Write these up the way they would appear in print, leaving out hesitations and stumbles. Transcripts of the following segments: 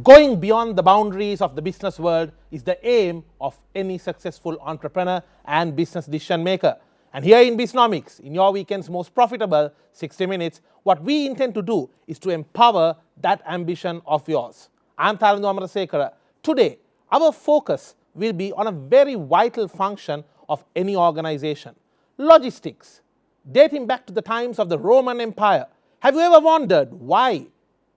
Going beyond the boundaries of the business world is the aim of any successful entrepreneur and business decision maker. And here in BISNOMICS, in your weekend's most profitable 60 minutes, what we intend to do is to empower that ambition of yours. I'm Untitled Chapter. Today, our focus will be on a very vital function of any organization: logistics. Dating back to the times of the Roman Empire, have you ever wondered why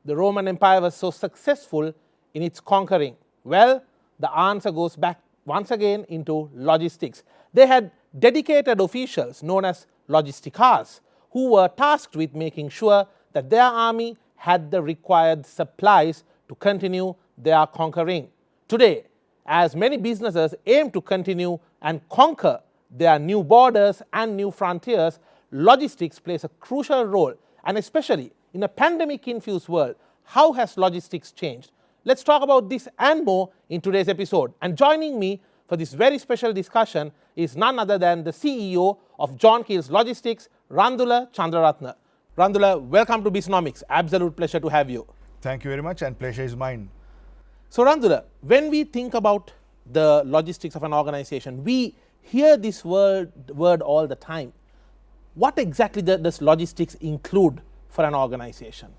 the Roman Empire was so successful in its conquering? Well, the answer goes back once again into logistics. They had dedicated officials known as logisticars who were tasked with making sure that their army had the required supplies to continue their conquering. Today, as many businesses aim to continue and conquer their new borders and new frontiers, logistics plays a crucial role, and especially in a pandemic-infused world. How has logistics changed? Let's talk about this and more in today's episode. And joining me for this very special discussion is none other than the CEO of John Keells Logistics, Randula Chandrarathne. Randula, welcome to BISNOMICS. Absolute pleasure to have you. Thank you very much, and pleasure is mine. So Randula, when we think about the logistics of an organization, we hear this word all the time. What exactly does logistics include for an organization?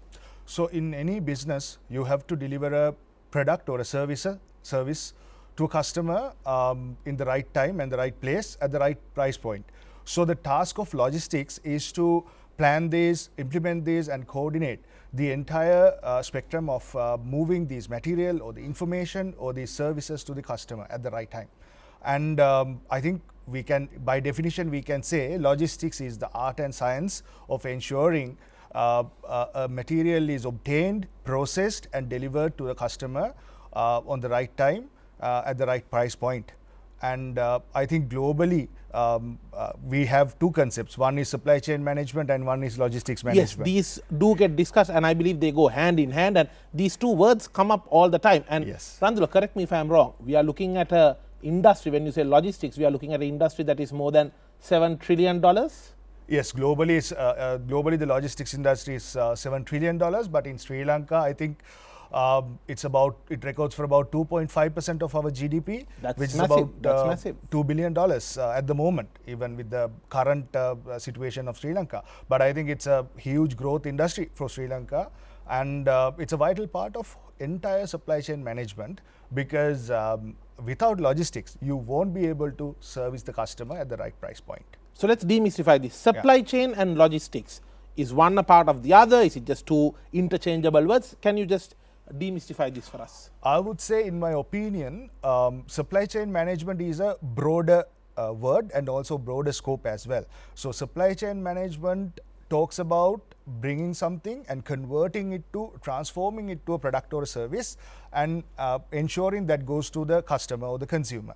So in any business, you have to deliver a product or a service to a customer in the right time and the right place at the right price point. So the task of logistics is to plan this, implement this, and coordinate the entire spectrum of moving these material or the information or these services to the customer at the right time. And I think we can, by definition, we can say logistics is the art and science of ensuring a material is obtained, processed, and delivered to the customer on the right time at the right price point. And I think globally we have two concepts. One is supply chain management and one is logistics management. Yes, these do get discussed, and I believe they go hand in hand, and these two words come up all the time. And yes. Randula, correct me if I'm wrong, we are looking at an industry, when you say logistics, we are looking at an industry that is more than $7 trillion? Yes, globally, globally the logistics industry is $7 trillion, but in Sri Lanka, I think it records for about 2.5% of our GDP, which is about $2 billion at the moment, even with the current situation of Sri Lanka. But I think it's a huge growth industry for Sri Lanka, and it's a vital part of entire supply chain management, because without logistics, you won't be able to service the customer at the right price point. So let's demystify this. Supply chain and logistics, is one a part of the other? Is it just two interchangeable words? Can you just demystify this for us? I would say, in my opinion, supply chain management is a broader word and also broader scope as well. So supply chain management talks about bringing something and transforming it to a product or a service, and ensuring that goes to the customer or the consumer.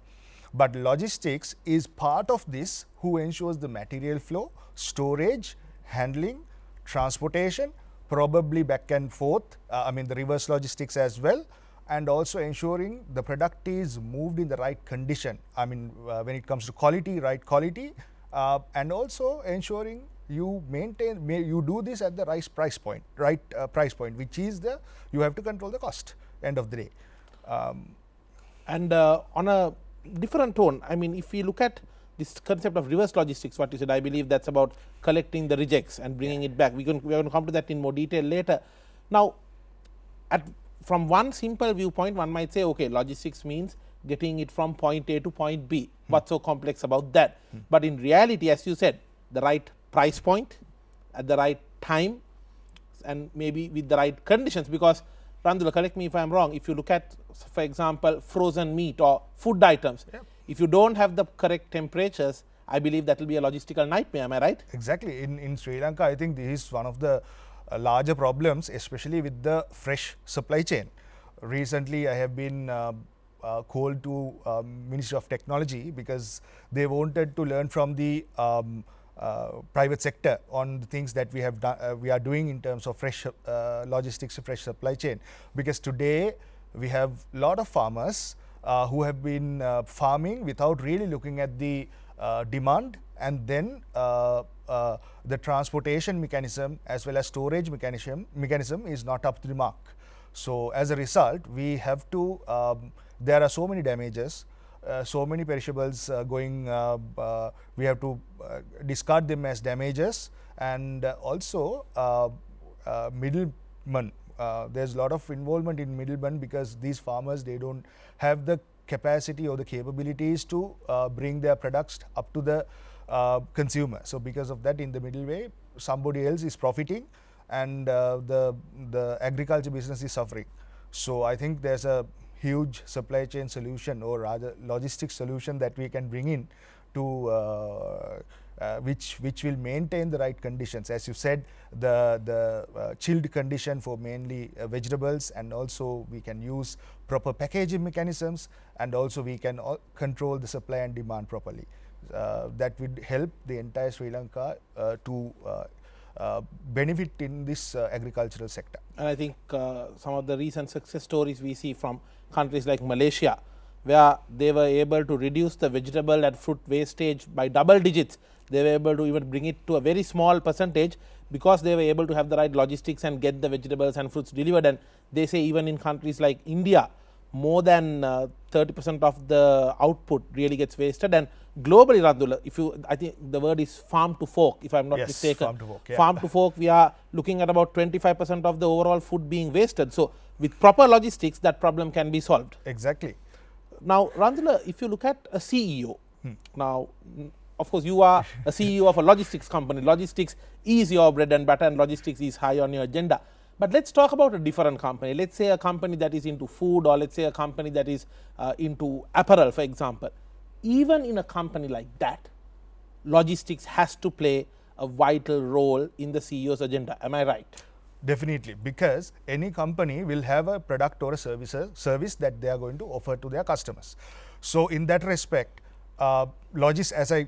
But logistics is part of this, who ensures the material flow, storage, handling, transportation, probably back and forth, the reverse logistics as well, and also ensuring the product is moved in the right condition. When it comes to quality, right quality, and also ensuring you do this at the right price point, which is you have to control the cost, end of the day. And on a different tone, if we look at this concept of reverse logistics, what you said, I believe that's about collecting the rejects and bringing it back. We're going to come to that in more detail later. Now, from one simple viewpoint, one might say, okay, logistics means getting it from point A to point B. What's so complex about that? But in reality, as you said, the right price point at the right time, and maybe with the right conditions, because Randula, correct me if I'm wrong, if you look at, for example, frozen meat or food items, if you don't have the correct temperatures, I believe that will be a logistical nightmare. Am I right? Exactly. In Sri Lanka, I think this is one of the larger problems, especially with the fresh supply chain. Recently, I have been called to Ministry of Technology, because they wanted to learn from the private sector on the things that we are doing in terms of fresh logistics, fresh supply chain. Because today we have a lot of farmers who have been farming without really looking at the demand, and then the transportation mechanism as well as storage mechanism is not up to the mark. So as a result, we have to, there are so many damages, so many perishables we have to discard them as damages, and also middlemen. There's a lot of involvement in middlemen because these farmers, they don't have the capacity or the capabilities to bring their products up to the consumer. So because of that, in the middle way, somebody else is profiting, and the agriculture business is suffering. So I think there's a huge supply chain solution, or rather logistics solution, that we can bring in to which will maintain the right conditions. As you said, the chilled condition for mainly vegetables, and also we can use proper packaging mechanisms, and also we can control the supply and demand properly. That would help the entire Sri Lanka to benefit in this agricultural sector. And I think some of the recent success stories we see from countries like Malaysia, where they were able to reduce the vegetable and fruit wastage by double digits. They were able to even bring it to a very small percentage because they were able to have the right logistics and get the vegetables and fruits delivered. And they say even in countries like India, more than 30% of the output really gets wasted. And globally, Randula, I think the word is farm to fork, if I'm not mistaken. Farm to fork, yeah. Farm to fork, we are looking at about 25% of the overall food being wasted. So with proper logistics, that problem can be solved. Exactly. Now, Randula, if you look at a CEO, now, of course, you are a CEO of a logistics company. Logistics is your bread and butter, and logistics is high on your agenda. But let's talk about a different company. Let's say a company that is into food, or let's say a company that is into apparel, for example. Even in a company like that, logistics has to play a vital role in the CEO's agenda. Am I right? Definitely, because any company will have a product or a service that they are going to offer to their customers. So in that respect, as I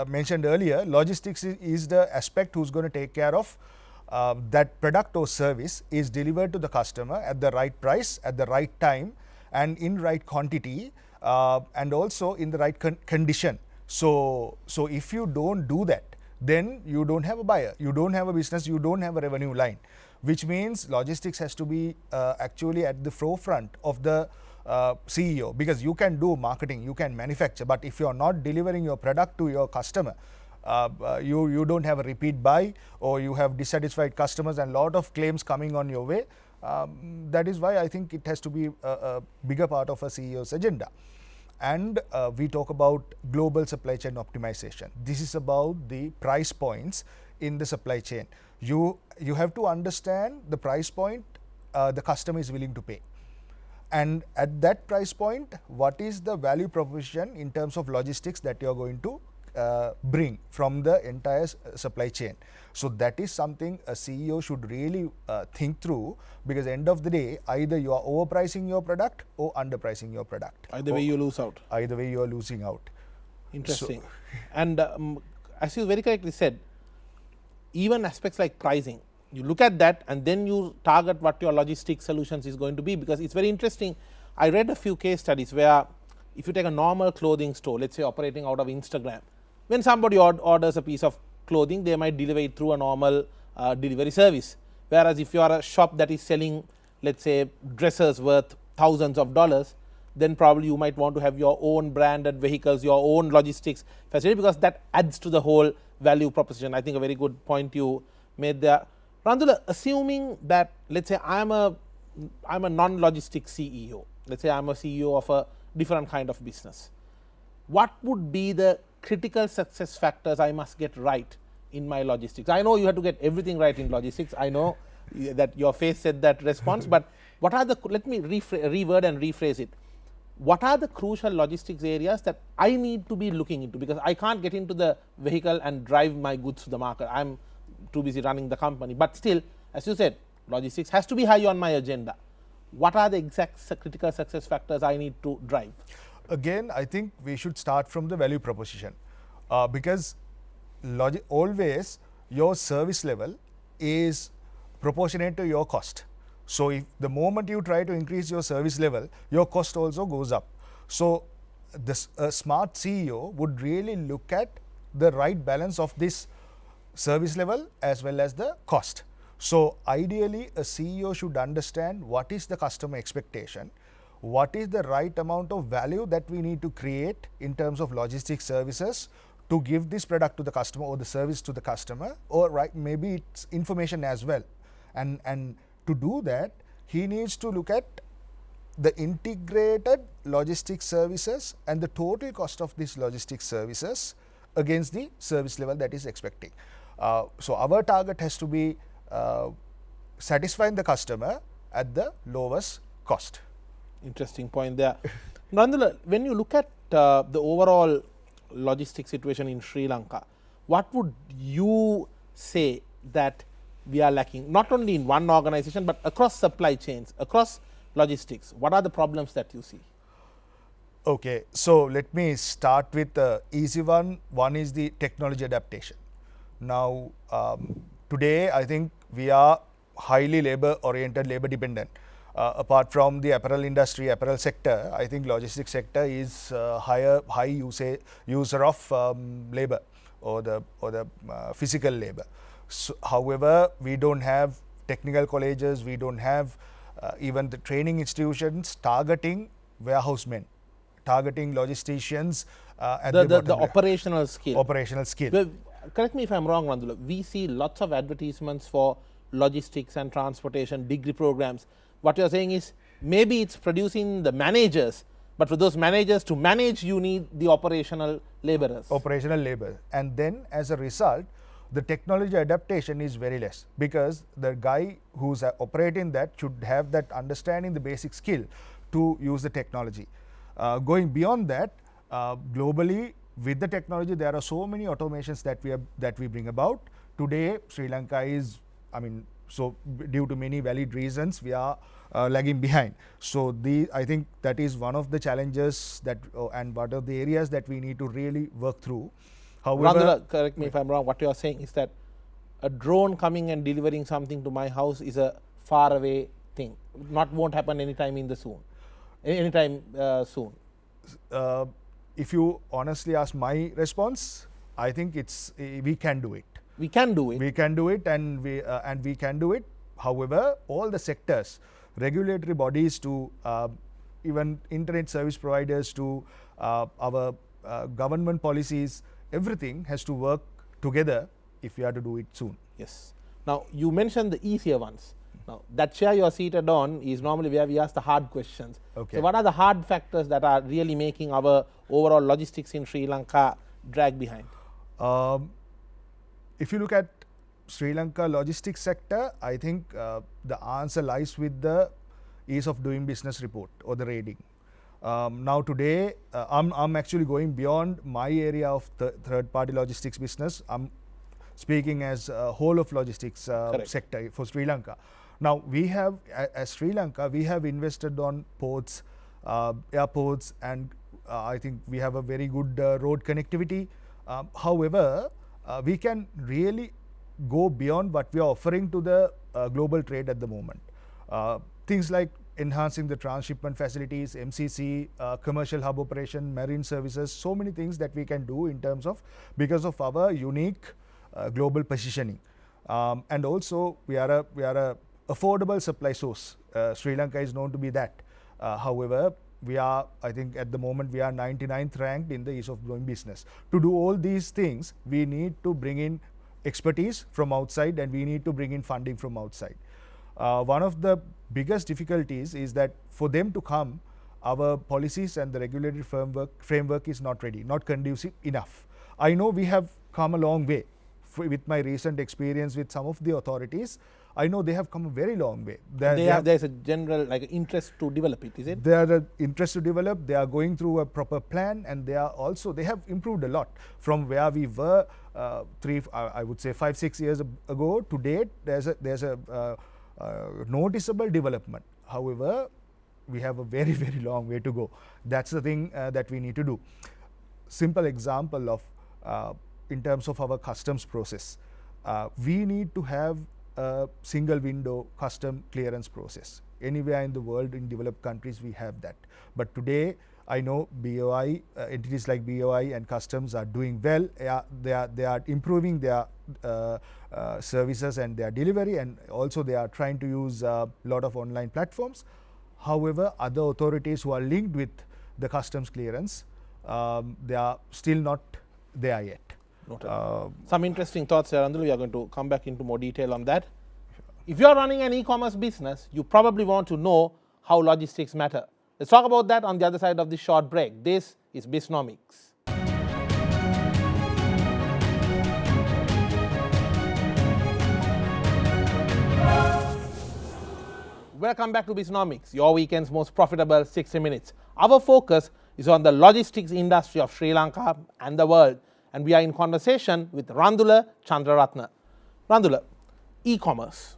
mentioned earlier, logistics is the aspect who's going to take care of that product or service is delivered to the customer at the right price, at the right time, and in right quantity, and also in the right condition. So if you don't do that, then you don't have a buyer, you don't have a business, you don't have a revenue line, which means logistics has to be actually at the forefront of the CEO, because you can do marketing, you can manufacture, but if you are not delivering your product to your customer, you don't have a repeat buy, or you have dissatisfied customers and a lot of claims coming on your way. That is why I think it has to be a bigger part of a CEO's agenda. And we talk about global supply chain optimization. This is about the price points in the supply chain. You have to understand the price point the customer is willing to pay. And at that price point, what is the value proposition in terms of logistics that you are going to bring from the entire supply chain. So that is something a CEO should really think through, because end of the day, either you are overpricing your product or underpricing your product. Either way you lose out. Either way you are losing out. Interesting. And as you very correctly said, even aspects like pricing, you look at that and then you target what your logistics solutions is going to be, because it's very interesting. I read a few case studies where if you take a normal clothing store, let's say operating out of Instagram, when somebody orders a piece of clothing, they might deliver it through a normal delivery service. Whereas if you are a shop that is selling, let's say, dresses worth thousands of dollars, then probably you might want to have your own branded vehicles, your own logistics facility, because that adds to the whole value proposition. I think a very good point you made there. Randula, assuming that, let's say I'm a non-logistics CEO, let's say I'm a CEO of a different kind of business, what would be the critical success factors I must get right in my logistics? I know you have to get everything right in logistics. I know that your face said that response, but what are the, let me reword and rephrase it. What are the crucial logistics areas that I need to be looking into? Because I can't get into the vehicle and drive my goods to the market. I'm too busy running the company. But still, as you said, logistics has to be high on my agenda. What are the exact critical success factors I need to drive? Again, I think we should start from the value proposition, because always your service level is proportionate to your cost. So if the moment you try to increase your service level, your cost also goes up. So a smart CEO would really look at the right balance of this service level as well as the cost. So ideally, a CEO should understand what is the customer expectation, what is the right amount of value that we need to create in terms of logistics services to give this product to the customer or the service to the customer, or maybe it's information as well. And to do that, he needs to look at the integrated logistics services and the total cost of these logistics services against the service level that is expecting. So our target has to be satisfying the customer at the lowest cost. Interesting point there. Randula, when you look at the overall logistics situation in Sri Lanka, what would you say that we are lacking, not only in one organization, but across supply chains, across logistics? What are the problems that you see? Okay, so let me start with the easy one. One is the technology adaptation. Now, today I think we are highly labor-oriented, labor-dependent. Apart from the apparel industry, apparel sector, I think logistics sector is high user of labor or the physical labor. So, however, we don't have technical colleges, we don't have even the training institutions targeting warehousemen, targeting logisticians at the operational skill. Operational skill. Well, correct me if I'm wrong, Randula. We see lots of advertisements for logistics and transportation degree programs. What you're saying is maybe it's producing the managers, but for those managers to manage, you need the operational laborers. Operational labor. And then as a result, the technology adaptation is very less, because the guy who's operating that should have that understanding, the basic skill to use the technology. Going beyond that, globally with the technology, there are so many automations that we bring about. Today, Sri Lanka is, so due to many valid reasons, we are lagging behind. So I think that is one of the challenges that, and one of the areas that we need to really work through. However, Randula, correct me if I'm wrong, what you are saying is that a drone coming and delivering something to my house is a far away thing. Won't happen anytime soon. If you honestly ask my response, I think we can do it. We can do it. We can do it, and we can do it. However, all the sectors, regulatory bodies to even internet service providers to our government policies, everything has to work together if we are to do it soon. Yes. Now, you mentioned the easier ones. Now, that chair you are seated on is normally where we ask the hard questions. Okay. So, what are the hard factors that are really making our overall logistics in Sri Lanka drag behind? If you look at Sri Lanka logistics sector, I think the answer lies with the ease of doing business report or the rating. Now today, I'm actually going beyond my area of third-party logistics business. I'm speaking as a whole of logistics sector for Sri Lanka. Now we have, as Sri Lanka, we have invested on ports, airports, and I think we have a very good road connectivity. However, we can really go beyond what we are offering to the global trade at the moment. Things like enhancing the transshipment facilities, MCC, commercial hub operation, marine services, so many things that we can do in terms of, because of our unique global positioning. And also we are a affordable supply source. Sri Lanka is known to be that. However, we are, I think at the moment we are 99th ranked in the ease of doing business. To do all these things, we need to bring in expertise from outside, and we need to bring in funding from outside. One of the biggest difficulties is that for them to come, our policies and the regulatory framework is not ready, not conducive enough. I know we have come a long way. With my recent experience with some of the authorities, I know they have come a very long way. There's a general interest to develop it, is it? They are an interest to develop. They are going through a proper plan, and they have improved a lot from where we were I would say 5-6 years ago to date. There's a noticeable development. However, we have a very, very long way to go. That's the thing that we need to do. Simple example of in terms of our customs process, we need to have a single window custom clearance process. Anywhere in the world, in developed countries, we have that. But today, I know BOI, entities like BOI and customs are doing well. They are improving their services and their delivery, and also they are trying to use a lot of online platforms. However, other authorities who are linked with the customs clearance, they are still not there yet. Some interesting thoughts here, Randula. We are going to come back into more detail on that. If you are running an e-commerce business, you probably want to know how logistics matter. Let's talk about that on the other side of this short break. This is BISNOMICS. Welcome back to BISNOMICS, your weekend's most profitable 60 minutes. Our focus is on the logistics industry of Sri Lanka and the world, and we are in conversation with Randula Chandrarathne. Randula, e-commerce,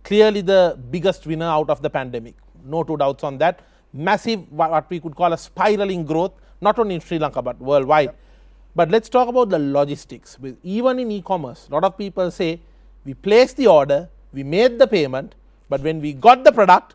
clearly the biggest winner out of the pandemic. No two doubts on that. Massive, what we could call a spiraling growth, not only in Sri Lanka but worldwide. Yep. But let's talk about the logistics. Even in e-commerce, a lot of people say we placed the order, we made the payment, but when we got the product,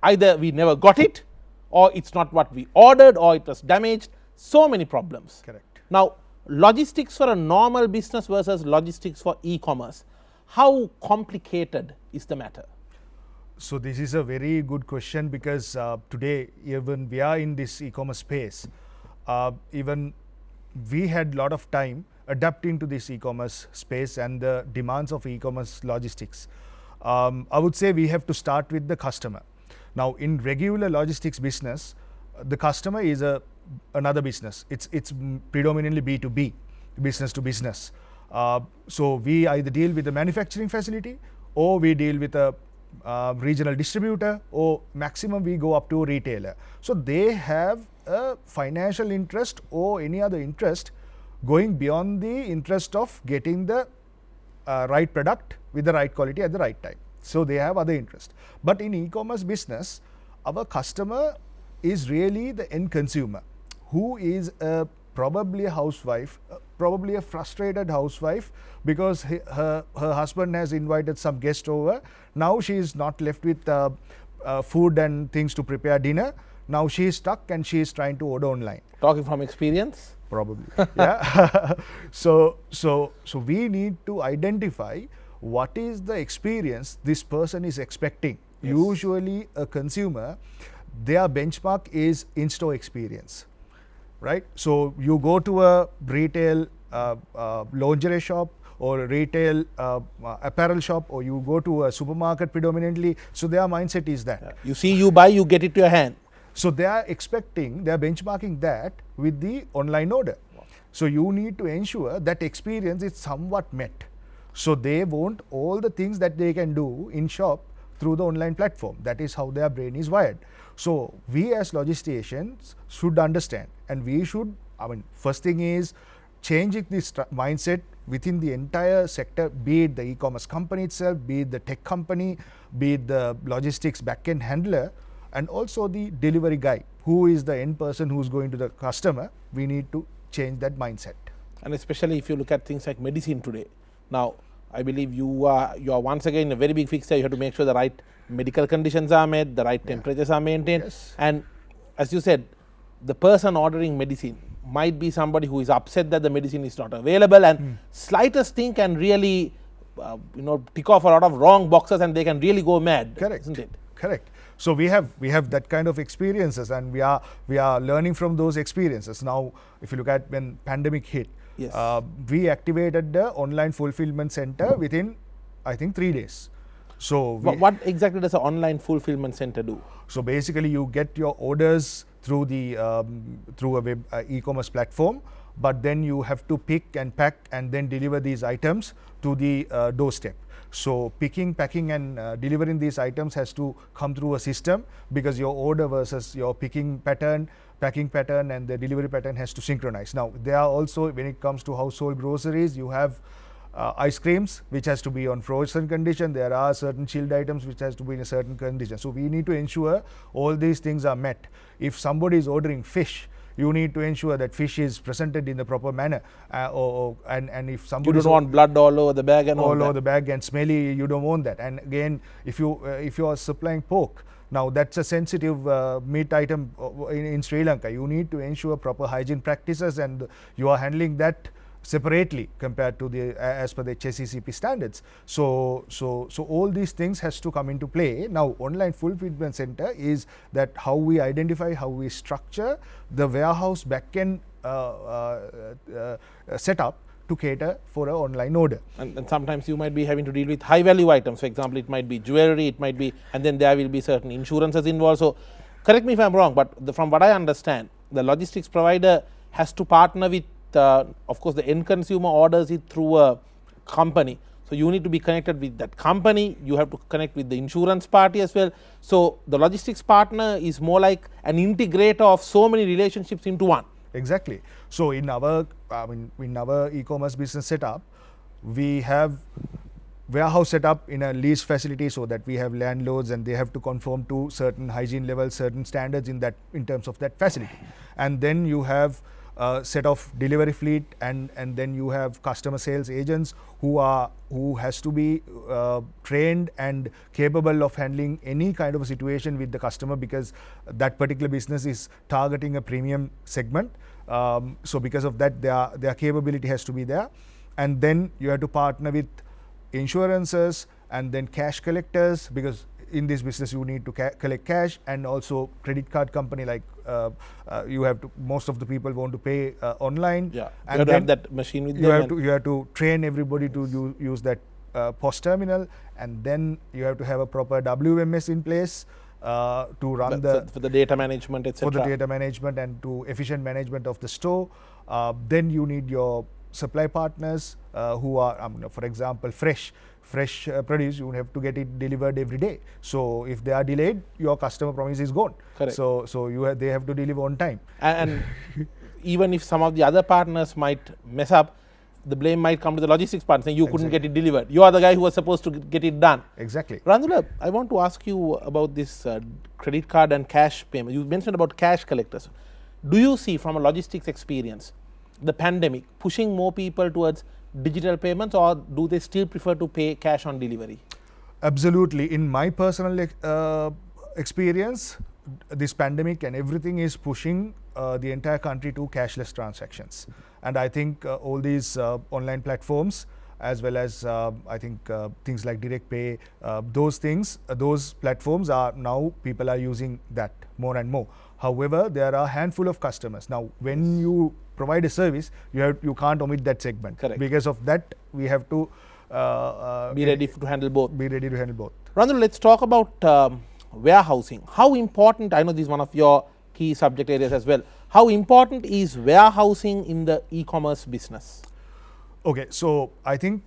either we never got it, or it's not what we ordered, or it was damaged. So many problems. Correct. Now, logistics for a normal business versus logistics for e-commerce. How complicated is the matter? So this is a very good question, because today, even we are in this e-commerce space, even we had a lot of time adapting to this e-commerce space and the demands of e-commerce logistics. I would say we have to start with the customer. Now, in regular logistics business, the customer is another business. It's predominantly B2B, business to business. So we either deal with the manufacturing facility, or we deal with a regional distributor, or maximum we go up to a retailer. So they have a financial interest or any other interest going beyond the interest of getting the right product with the right quality at the right time. So they have other interest. But in e-commerce business, our customer is really the end consumer, who is probably a housewife, probably a frustrated housewife, because her husband has invited some guest over. Now she is not left with food and things to prepare dinner. Now she is stuck and she is trying to order online. Talking from experience? Probably, yeah. So we need to identify what is the experience this person is expecting. Yes. Usually a consumer, their benchmark is in-store experience, right? So you go to a retail lingerie shop, or a retail apparel shop, or you go to a supermarket predominantly. So their mindset is that. Yeah. You see, you buy, you get it to your hand. So they are expecting, they are benchmarking that with the online order. Wow. So you need to ensure that experience is somewhat met. So they want all the things that they can do in shop through the online platform. That is how their brain is wired. So we as logisticians should understand, and we should, first thing is changing this mindset within the entire sector, be it the e-commerce company itself, be it the tech company, be it the logistics backend handler, and also the delivery guy, who is the end person who's going to the customer. We need to change that mindset. And especially if you look at things like medicine today. Now, I believe you are once again a very big fixer. You have to make sure the right medical conditions are met, the right temperatures are maintained. Yes. And as you said, the person ordering medicine might be somebody who is upset that the medicine is not available, and slightest thing can really tick off a lot of wrong boxes, and they can really go mad. Correct. Isn't it? Correct. So we have that kind of experiences, and we are learning from those experiences. Now, if you look at when pandemic hit, yes. We activated the online fulfillment center within, I think, 3 days. So what exactly does an online fulfillment center do? So basically, you get your orders through the through a web e-commerce platform, but then you have to pick and pack and then deliver these items to the doorstep. So picking, packing and delivering these items has to come through a system, because your order versus your picking pattern, packing pattern and the delivery pattern has to synchronize. Now, there are also, when it comes to household groceries, you have ice creams which has to be on frozen condition. There are certain chilled items which has to be in a certain condition. So we need to ensure all these things are met. If somebody is ordering fish, you need to ensure that fish is presented in the proper manner, and if somebody, you don't want blood all over the bag and all over the bag and smelly, you don't want that. And again, if you are supplying pork, Now that's a sensitive meat item in Sri Lanka. You need to ensure proper hygiene practices, and you are handling that separately compared to the as per the HACCP standards. So all these things has to come into play. Now online fulfillment center is that how we identify, how we structure the warehouse backend setup to cater for an online order. And sometimes you might be having to deal with high value items. For example, it might be jewelry, it might be, and then there will be certain insurances involved. So correct me if I'm wrong, but from what I understand, the logistics provider has to partner with, of course, the end consumer orders it through a company. So you need to be connected with that company. You have to connect with the insurance party as well. So the logistics partner is more like an integrator of so many relationships into one. Exactly. So in our e-commerce business setup, we have warehouse setup in a lease facility, so that we have landlords and they have to conform to certain hygiene levels, certain standards in terms of that facility. And then you have a set of delivery fleet, and then you have customer sales agents who has to be trained and capable of handling any kind of a situation with the customer, because that particular business is targeting a premium segment. So because of that, their capability has to be there. And then you have to partner with insurances and then cash collectors, because in this business you need to collect cash, and also credit card company, like you have to, most of the people want to pay online. Yeah, and you have to have that machine with them. You have to train everybody to use that POS terminal, and then you have to have a proper WMS in place to run for the data management, etc. For the data management and to efficient management of the store. Then you need your supply partners who are, for example, fresh produce. You have to get it delivered every day. So if they are delayed, your customer promise is gone. Correct. So they have to deliver on time. And even if some of the other partners might mess up, the blame might come to the logistics partner, saying you couldn't get it delivered. You are the guy who was supposed to get it done. Exactly. Randula, I want to ask you about this credit card and cash payment. You mentioned about cash collectors. Do you see, from a logistics experience, the pandemic pushing more people towards digital payments, or do they still prefer to pay cash on delivery? Absolutely. In my personal experience, this pandemic and everything is pushing the entire country to cashless transactions. And I think all these online platforms, as well as I think things like direct pay, those platforms are now, people are using that more and more. However, there are a handful of customers. Now, when you provide a service, you can't omit that segment. Correct. Because of that, we have to be ready to handle both. Randula, let's talk about warehousing. How important, I know this is one of your key subject areas as well, how important is warehousing in the e-commerce business? Okay, so I think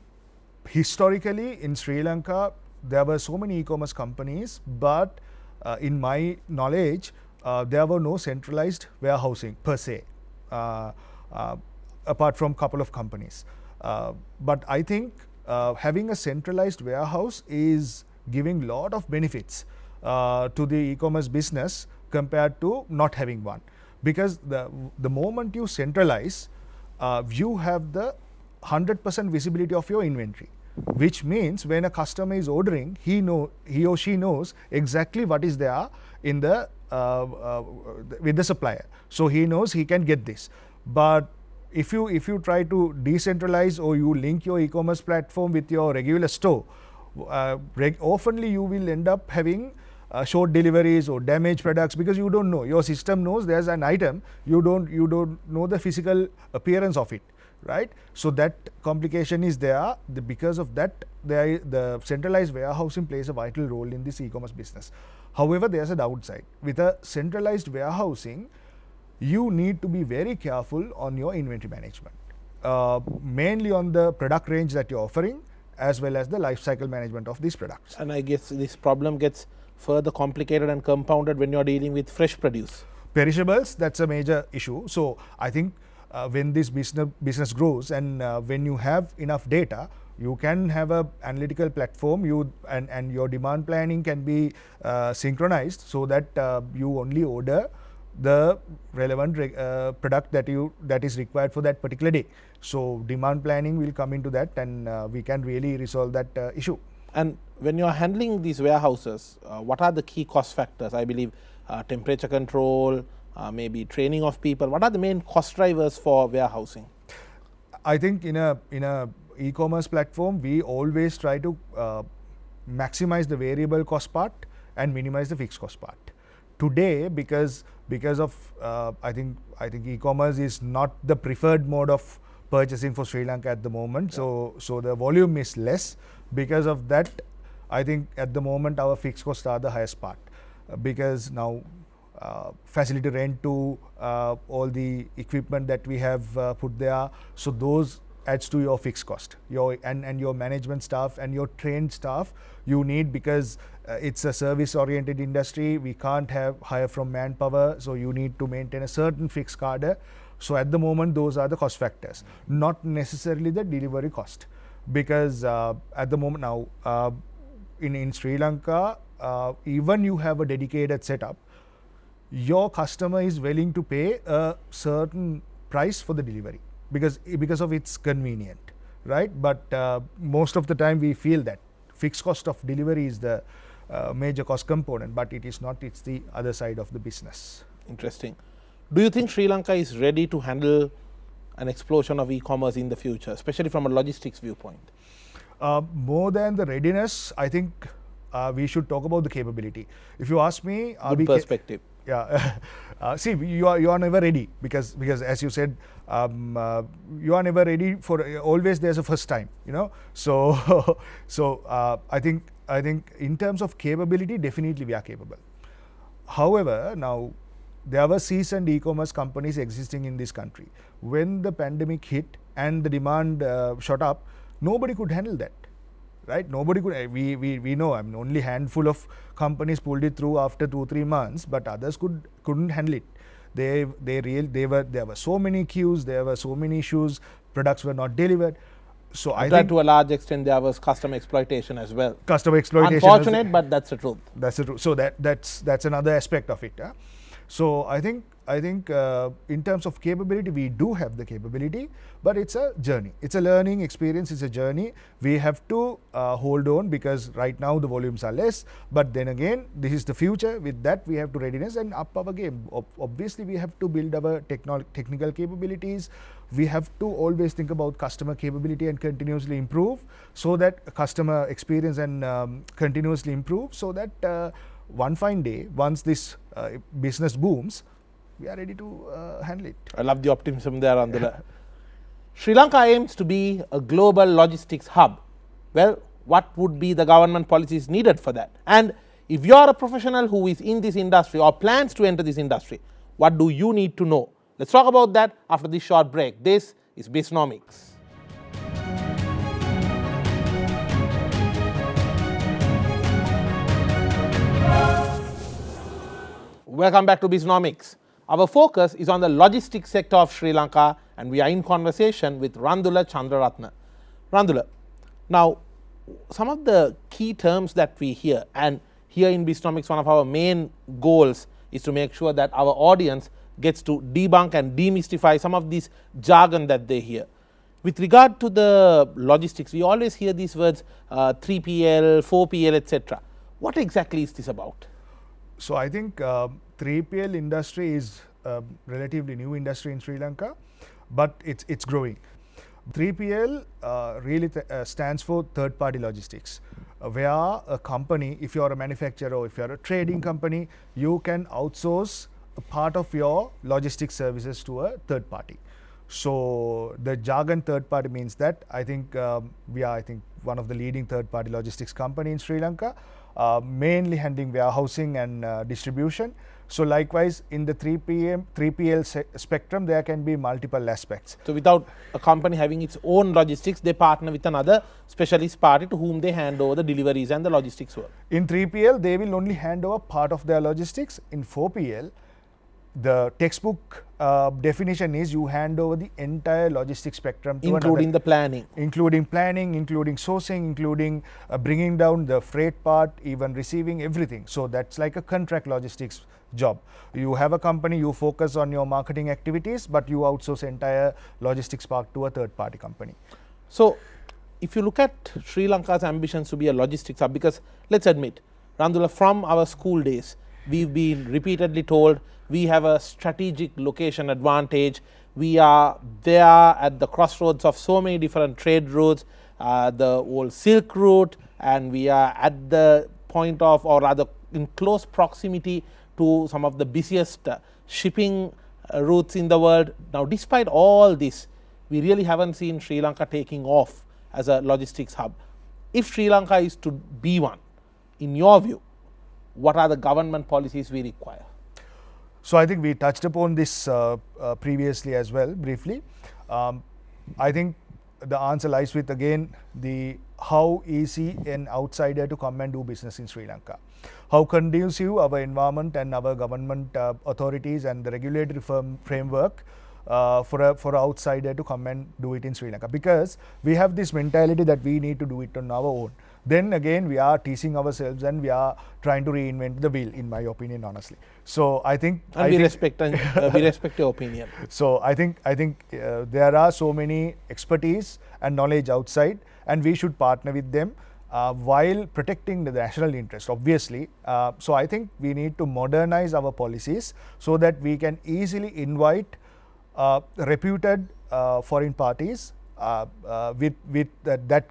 historically in Sri Lanka, there were so many e-commerce companies, but in my knowledge, there were no centralized warehousing per se, apart from a couple of companies. But I think having a centralized warehouse is giving a lot of benefits to the e-commerce business compared to not having one. Because the moment you centralize, you have the 100% visibility of your inventory, which means when a customer is ordering, he or she knows exactly what is there in the with the supplier. So he knows he can get this. But if you try to decentralize, or you link your e-commerce platform with your regular store, oftenly you will end up having short deliveries or damaged products, because you don't know. Your system knows there's an item, you don't know the physical appearance of it, right? So that complication is there. Because of that, the centralized warehousing plays a vital role in this e-commerce business. However, there's a downside. With a centralized warehousing, you need to be very careful on your inventory management, mainly on the product range that you're offering, as well as the life cycle management of these products. And I guess this problem gets further complicated and compounded when you're dealing with fresh produce. Perishables, that's a major issue. So I think when this business grows, and when you have enough data, you can have a analytical platform, and your demand planning can be synchronized, so that you only order the relevant product that is required for that particular day. So demand planning will come into that, and we can really resolve that issue. And when you are handling these warehouses, what are the key cost factors? I believe temperature control, maybe training of people. What are the main cost drivers for warehousing? I think in a e-commerce platform, we always try to maximize the variable cost part and minimize the fixed cost part. Today, because of I think e-commerce is not the preferred mode of purchasing for Sri Lanka at the moment. Yeah. So the volume is less. Because of that, I think at the moment our fixed costs are the highest part, because now facility rent to all the equipment that we have put there, so those adds to your fixed cost, and your management staff and your trained staff you need, because it's a service oriented industry. We can't hire from manpower, so you need to maintain a certain fixed cadre. So at the moment those are the cost factors, not necessarily the delivery cost, because at the moment now in Sri Lanka, even you have a dedicated setup, your customer is willing to pay a certain price for the delivery because of it's convenient, right? But most of the time we feel that fixed cost of delivery is the major cost component, but it is not. It's the other side of the business. Interesting. Do you think Sri Lanka is ready to handle an explosion of e-commerce in the future, especially from a logistics viewpoint? More than the readiness, I think we should talk about the capability. If you ask me, good perspective. Yeah. See, you are never ready, because as you said, you are never ready for, always there's a first time, you know. So I think in terms of capability, definitely we are capable. However, now there were seasoned e-commerce companies existing in this country. When the pandemic hit and the demand shot up, nobody could handle that. Right? Nobody could. We know. I mean, only handful of companies pulled it through after 2-3 months, but others couldn't handle it. There were so many queues. There were so many issues. Products were not delivered. So I think to a large extent there was customer exploitation as well. Customer exploitation. Unfortunate, but that's the truth. That's the truth. So that's another aspect of it. Huh? So I think in terms of capability, we do have the capability, but it's a journey. It's a learning experience. It's a journey. We have to hold on, because right now the volumes are less. But then again, this is the future. With that, we have to readiness and up our game. Obviously, we have to build our technical capabilities. We have to always think about customer capability and continuously improve, so that customer experience and continuously improve, so that one fine day, once this business booms, we are ready to handle it. I love the optimism there, Randula. Sri Lanka aims to be a global logistics hub. Well, what would be the government policies needed for that? And if you are a professional who is in this industry or plans to enter this industry, what do you need to know? Let's talk about that after this short break. This is BISNOMICS. Welcome back to BISNOMICS. Our focus is on the logistics sector of Sri Lanka, and we are in conversation with Randula Chandrarathne. Randula, now some of the key terms that we hear, and here in BISNOMICS one of our main goals is to make sure that our audience gets to debunk and demystify some of this jargon that they hear. With regard to the logistics, we always hear these words 3PL, 4PL, etc. What exactly is this about? So I think 3PL industry is a relatively new industry in Sri Lanka, but it's growing. 3PL really stands for third party logistics, where a company, if you are a manufacturer or if you are a trading company, you can outsource a part of your logistics services to a third party. So the jargon third party means that I think we are one of the leading third party logistics company in Sri Lanka, mainly handling warehousing and distribution. So likewise in the 3PL spectrum, there can be multiple aspects. So without a company having its own logistics, they partner with another specialist party to whom they hand over the deliveries and the logistics work. In 3PL, they will only hand over part of their logistics. In 4PL, the textbook definition is you hand over the entire logistics spectrum to including the planning. Including planning, including sourcing, including bringing down the freight part, even receiving everything. So that's like a contract logistics job. You have a company, you focus on your marketing activities, but you outsource entire logistics part to a third party company. So if you look at Sri Lanka's ambitions to be a logistics hub, because let's admit, Randula, from our school days, we've been repeatedly told we have a strategic location advantage. We are there at the crossroads of so many different trade routes, the old Silk Route, and we are at the point of, or rather in close proximity to some of the busiest shipping routes in the world. Now, despite all this, we really haven't seen Sri Lanka taking off as a logistics hub. If Sri Lanka is to be one, in your view, what are the government policies we require? So I think we touched upon this previously as well, briefly. I think the answer lies with, again, the how easy an outsider to come and do business in Sri Lanka. How conducive our environment and our government authorities and the regulatory framework for an outsider to come and do it in Sri Lanka, because we have this mentality that we need to do it on our own. Then again, we are teasing ourselves and we are trying to reinvent the wheel, in my opinion, honestly. So I think, we respect your opinion. So I think there are so many expertise and knowledge outside, and we should partner with them while protecting the national interest, obviously. So I think we need to modernize our policies so that we can easily invite reputed foreign parties with that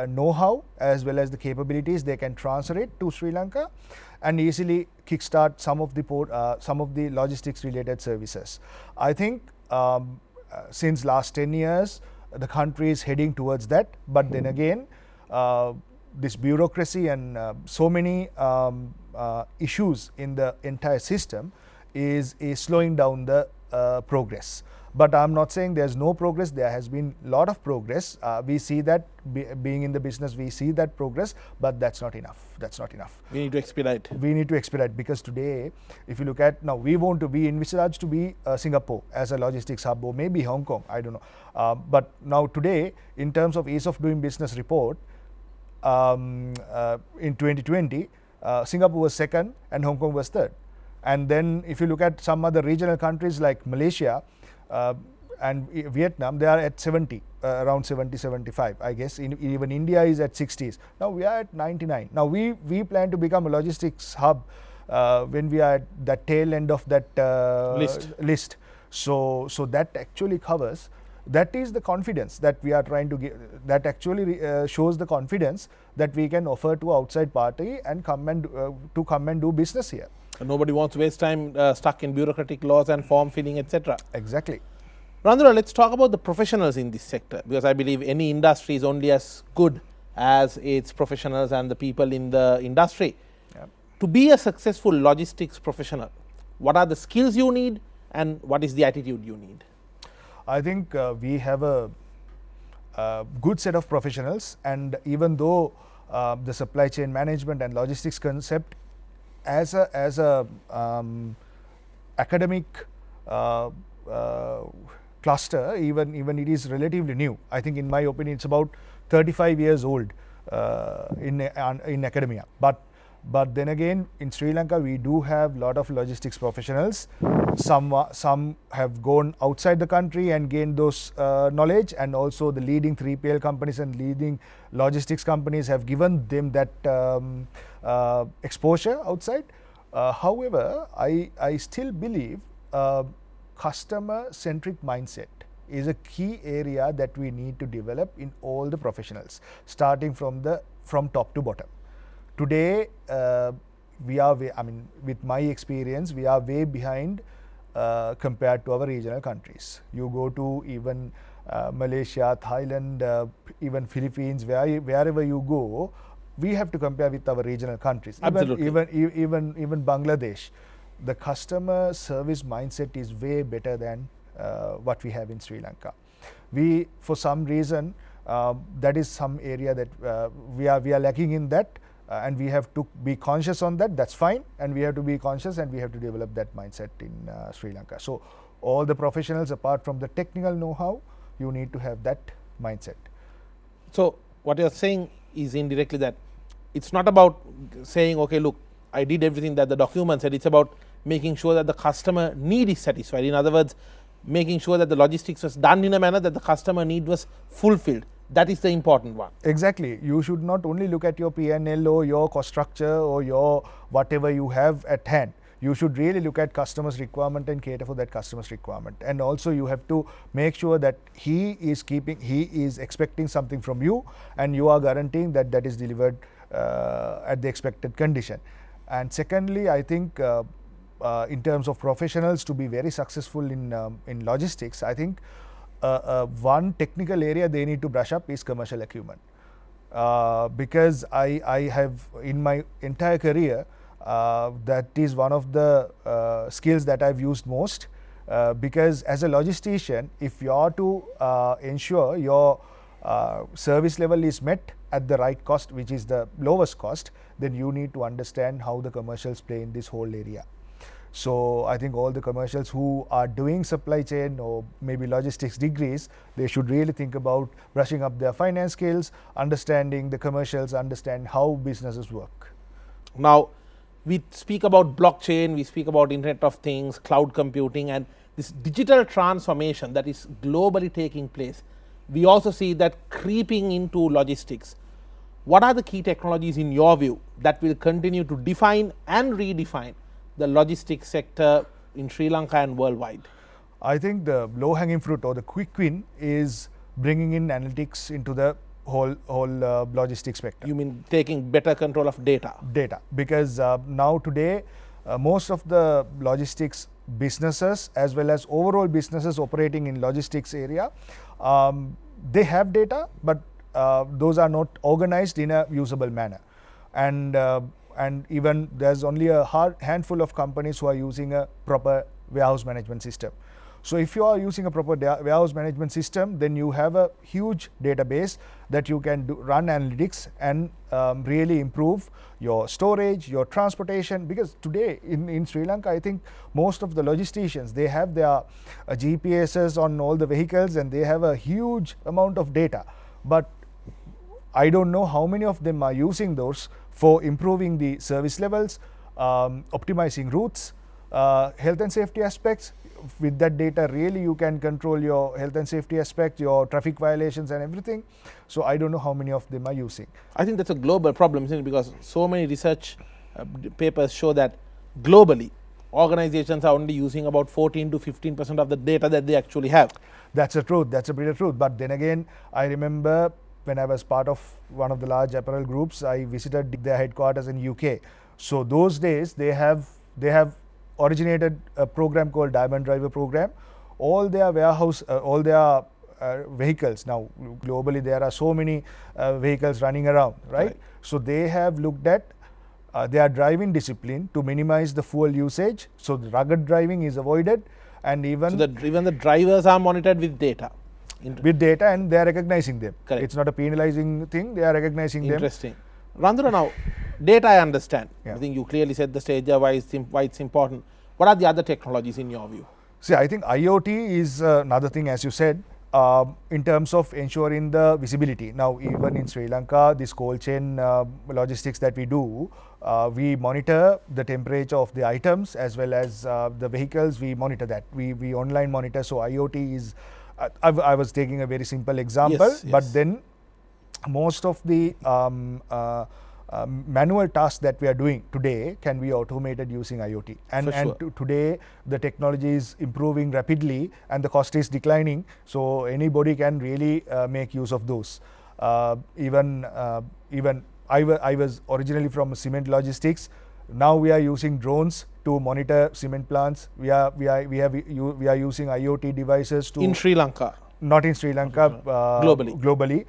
know-how as well as the capabilities. They can transfer it to Sri Lanka and easily kickstart some of the logistics related services. I think since last 10 years, the country is heading towards that, but then again, this bureaucracy and so many issues in the entire system is slowing down the progress. But I'm not saying there's no progress. There has been a lot of progress. We see that being in the business, we see that progress, but that's not enough. That's not enough. We need to expedite. We need to expedite, because today, if you look at now, we want to be envisaged to be Singapore as a logistics hub, or maybe Hong Kong, I don't know. But now today, in terms of ease of doing business report, in 2020, Singapore was second and Hong Kong was third. And then if you look at some other regional countries like Malaysia, and Vietnam, they are at 70, around 70, 75, I guess. Even India is at 60s. Now we are at 99. Now we plan to become a logistics hub when we are at the tail end of that list. So that actually covers, that is the confidence that we are trying to give, that actually shows the confidence that we can offer to outside party and come and do business here. Nobody wants to waste time stuck in bureaucratic laws and form filling, etc. Exactly. Randula, let's talk about the professionals in this sector, because I believe any industry is only as good as its professionals and the people in the industry. Yep. To be a successful logistics professional, what are the skills you need and what is the attitude you need? I think we have a good set of professionals, and even though the supply chain management and logistics concept as a academic cluster, even it is relatively new. I think, in my opinion, it's about 35 years old in academia. But then again, in Sri Lanka, we do have a lot of logistics professionals. Some have gone outside the country and gained those knowledge, and also the leading 3PL companies and leading logistics companies have given them that exposure outside. However, I still believe customer-centric mindset is a key area that we need to develop in all the professionals, starting from top to bottom. Today, we are with my experience, we are way behind compared to our regional countries. You go to even Malaysia, Thailand, even Philippines, wherever you go, we have to compare with our regional countries. Absolutely. Even Bangladesh, the customer service mindset is way better than what we have in Sri Lanka. We, for some reason, that is some area that we are lacking in that. And we have to be conscious on that. That's fine, and we have to be conscious, and we have to develop that mindset in Sri Lanka. So all the professionals, apart from the technical know-how, you need to have that mindset. So what you're saying is indirectly that it's not about saying, okay, look, I did everything that the document said. It's about making sure that the customer need is satisfied. In other words, making sure that the logistics was done in a manner that the customer need was fulfilled. That is the important one. Exactly. You should not only look at your P&L or your cost structure or your whatever you have at hand. You should really look at customer's requirement and cater for that customer's requirement. And also you have to make sure that he is expecting something from you, and you are guaranteeing that that is delivered at the expected condition. And secondly, I think in terms of professionals to be very successful in logistics, I think one technical area they need to brush up is commercial acumen. Because I have in my entire career, that is one of the skills that I've used most, because as a logistician, if you are to ensure your service level is met at the right cost, which is the lowest cost, then you need to understand how the commercials play in this whole area. So I think all the commercials who are doing supply chain or maybe logistics degrees, they should really think about brushing up their finance skills, understanding the commercials, understand how businesses work. Now, we speak about blockchain, we speak about Internet of Things, cloud computing, and this digital transformation that is globally taking place. We also see that creeping into logistics. What are the key technologies in your view that will continue to define and redefine the logistics sector in Sri Lanka and worldwide? I think the low-hanging fruit or the quick win is bringing in analytics into the whole logistics sector. You mean taking better control of data? Data, because now today most of the logistics businesses as well as overall businesses operating in logistics area, they have data, but those are not organized in a usable manner. And even there's only a handful of companies who are using a proper warehouse management system. So if you are using a proper warehouse management system, then you have a huge database that you can run analytics and really improve your storage, your transportation. Because today in Sri Lanka, I think most of the logisticians, they have their GPSs on all the vehicles and they have a huge amount of data. But I don't know how many of them are using those for improving the service levels, optimizing routes, health and safety aspects. With that data, really you can control your health and safety aspect, your traffic violations and everything. So I don't know how many of them are using. I think that's a global problem, isn't it? Because so many research papers show that globally organizations are only using about 14 to 15% of the data that they actually have. That's the truth. That's a bitter truth. But then again, I remember when I was part of one of the large apparel groups, I visited their headquarters in UK. So those days they have originated a program called Diamond Driver program. All their warehouse, all their vehicles, now globally there are so many vehicles running around, right? So they have looked at their driving discipline to minimize the fuel usage, so the rugged driving is avoided, and even the drivers are monitored with data. With data, and they are recognizing them. Correct. It's not a penalizing thing, they are recognizing them. Interesting. Randula, now data I understand. Yeah. I think you clearly said the stage why it's important. What are the other technologies in your view? See, I think IoT is another thing, as you said, in terms of ensuring the visibility. Now, even in Sri Lanka, this cold chain logistics that we do, we monitor the temperature of the items as well as the vehicles. We monitor that. We online monitor. So IoT is, I was taking a very simple example, Yes. but then most of the manual tasks that we are doing today can be automated using IoT. And today the technology is improving rapidly and the cost is declining, so anybody can really make use of those. Even I was originally from cement logistics. Now we are using drones to monitor cement plants. We are using IoT devices to In Sri Lanka? Not in Sri Lanka, globally.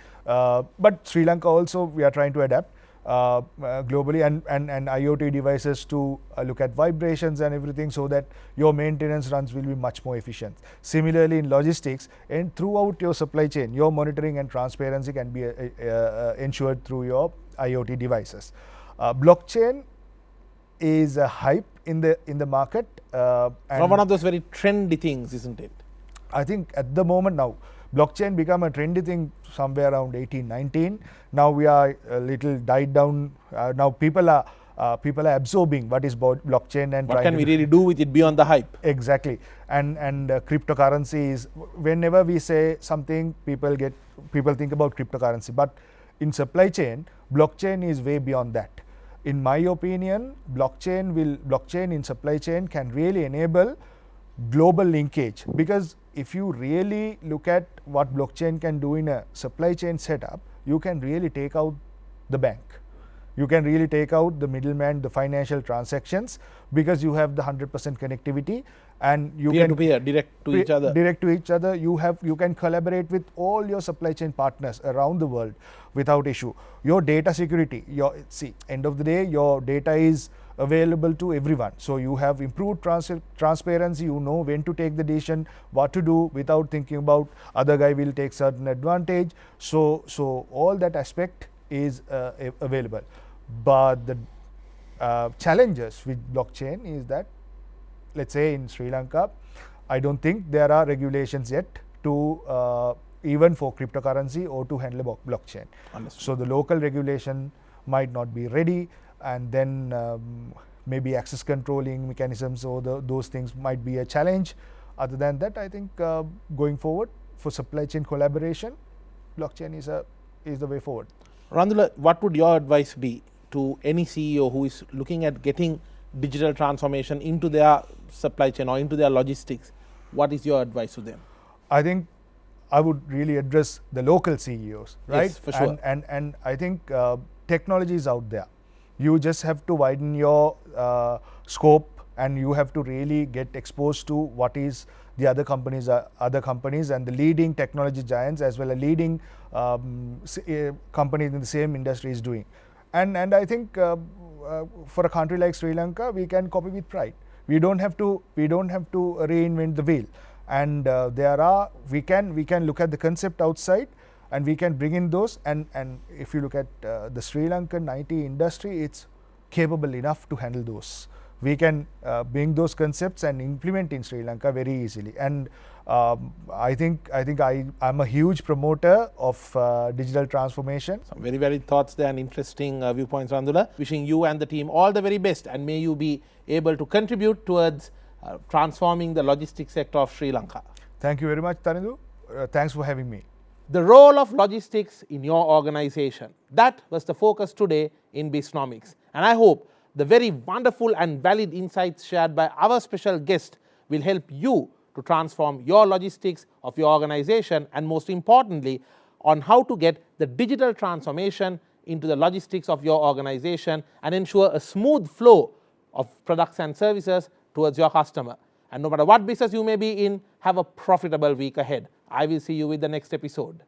But Sri Lanka also we are trying to adapt globally, and IoT devices to look at vibrations and everything, so that your maintenance runs will be much more efficient. Similarly in logistics and throughout your supply chain, your monitoring and transparency can be ensured through your IoT devices. Blockchain is a hype in the market. And one of those very trendy things, isn't it? I think at the moment now, blockchain become a trendy thing somewhere around 18-19. Now we are a little died down. Now people are absorbing what is blockchain and what can we really do with it beyond the hype? Exactly. And cryptocurrency is, whenever we say something, people get people think about cryptocurrency, but in supply chain, blockchain is way beyond that. In my opinion, blockchain in supply chain can really enable global linkage, because if you really look at what blockchain can do in a supply chain setup, you can really take out the bank. You can really take out the middleman, the financial transactions, because you have the 100% connectivity, and you peer can to peer, direct to each other. Direct to each other. You can collaborate with all your supply chain partners around the world without issue. Your data security, end of the day, your data is available to everyone. So you have improved transparency. You know when to take the decision, what to do, without thinking about other guy will take certain advantage. So all that aspect is available. But the challenges with blockchain is that, let's say in Sri Lanka, I don't think there are regulations yet to even for cryptocurrency or to handle blockchain. Understood. So the local regulation might not be ready, and then maybe access controlling mechanisms or those things might be a challenge. Other than that, I think going forward for supply chain collaboration, blockchain is the way forward. Randula, what would your advice be to any CEO who is looking at getting digital transformation into their supply chain or into their logistics? What is your advice to them? I think I would really address the local CEOs, right? Yes, for sure. And I think technology is out there. You just have to widen your scope, and you have to really get exposed to what is the other companies and the leading technology giants, as well as leading companies in the same industry is doing. And I think for a country like Sri Lanka, we can copy with pride. We don't have to reinvent the wheel. And we can look at the concept outside, and we can bring in those. And if you look at the Sri Lankan IT industry, it's capable enough to handle those. We can bring those concepts and implement in Sri Lanka very easily. And I think I'm a huge promoter of digital transformation. Some very valid thoughts there and interesting viewpoints, Randula. Wishing you and the team all the very best, and may you be able to contribute towards transforming the logistics sector of Sri Lanka. Thank you very much, Tarindu. Thanks for having me. The role of logistics in your organization. That was the focus today in BISNOMICS. And I hope the very wonderful and valid insights shared by our special guest will help you to transform your logistics of your organization, and most importantly, on how to get the digital transformation into the logistics of your organization and ensure a smooth flow of products and services towards your customer. And no matter what business you may be in, have a profitable week ahead. I will see you with the next episode.